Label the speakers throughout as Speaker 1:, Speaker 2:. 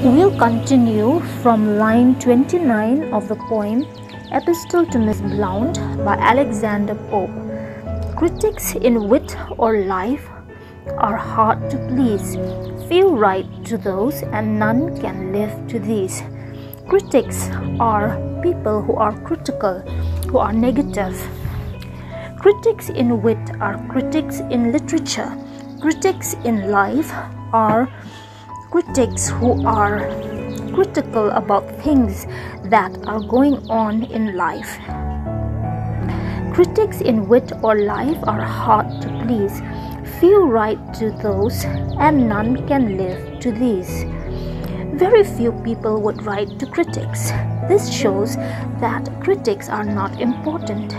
Speaker 1: We'll continue from line 29 of the poem Epistle to Miss Blount by Alexander Pope. Critics in wit or life are hard to please. Few write to those, and none can live to these. Critics are people who are critical, who are negative. Critics in wit are critics in literature. Critics in life are critics who are critical about things that are going on in life. Critics in wit or life are hard to please. Few write to those, and none can live to these. Very few people would write to critics. This shows that critics are not important.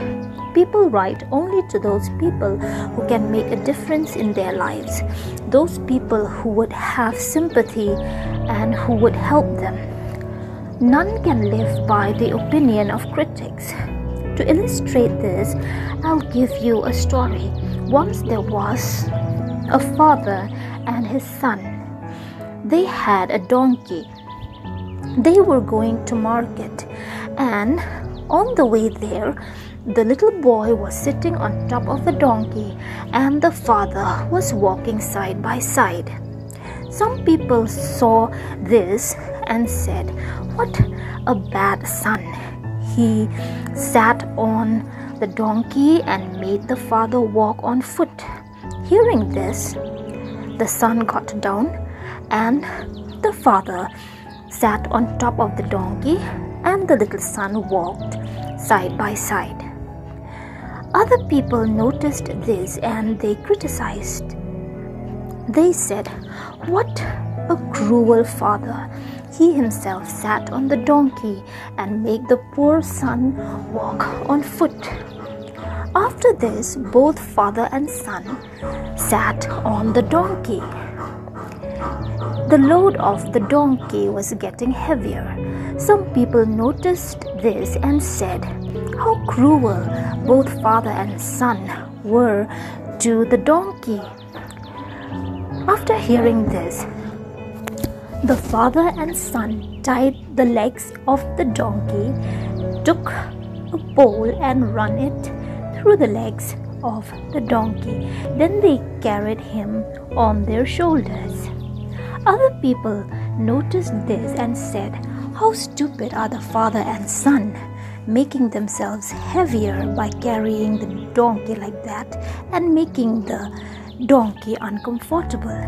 Speaker 1: People write only to those people who can make a difference in their lives, those people who would have sympathy and who would help them. None can live by the opinion of critics. To illustrate this, I'll give you a story. Once there was a father and his son. They had a donkey. They were going to market, and on the way there, the little boy was sitting on top of the donkey, and the father was walking side by side. Some people saw this and said, "What a bad son! He sat on the donkey and made the father walk on foot." Hearing this, the son got down, and the father sat on top of the donkey, and the little son walked side by side. Other people noticed this and they criticized. They said, "What a cruel father! He himself sat on the donkey and made the poor son walk on foot." After this, both father and son sat on the donkey. The load of the donkey was getting heavier. Some people noticed this and said, "How cruel both father and son were to the donkey." After hearing this, the father and son tied the legs of the donkey, took a pole and ran it through the legs of the donkey. Then they carried him on their shoulders. Other people noticed this and said, "How stupid are the father and son, making themselves heavier by carrying the donkey like that and making the donkey uncomfortable."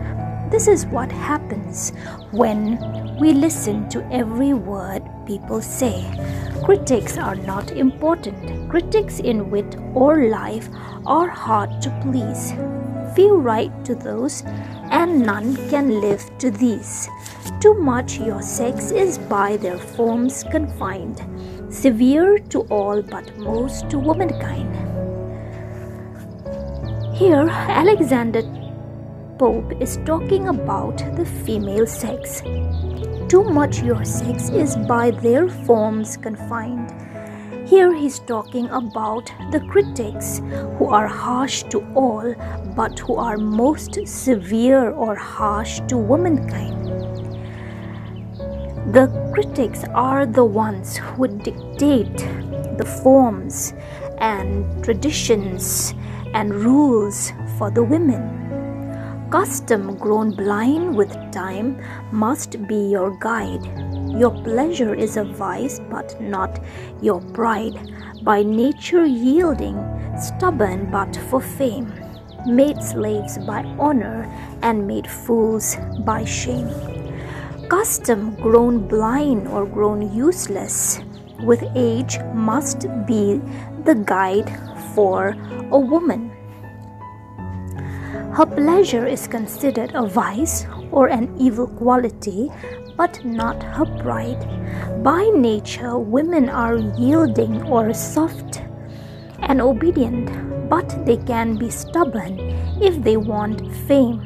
Speaker 1: This is what happens when we listen to every word people say. Critics are not important. Critics in wit or life are hard to please. Few write to those, and none can live to these. Too much your sex is by their forms confined, severe to all but most to womankind. Here, Alexander Pope is talking about the female sex. Too much your sex is by their forms confined. Here he's talking about the critics who are harsh to all, but who are most severe or harsh to womankind. The critics are the ones who dictate the forms and traditions and rules for the women. Custom grown blind with time must be your guide. Your pleasure is a vice, but not your pride. By nature yielding, stubborn but for fame, made slaves by honor and made fools by shame. Custom grown blind or grown useless with age must be the guide for a woman. Her pleasure is considered a vice or an evil quality, but not her pride. By nature, women are yielding or soft and obedient, but they can be stubborn if they want fame.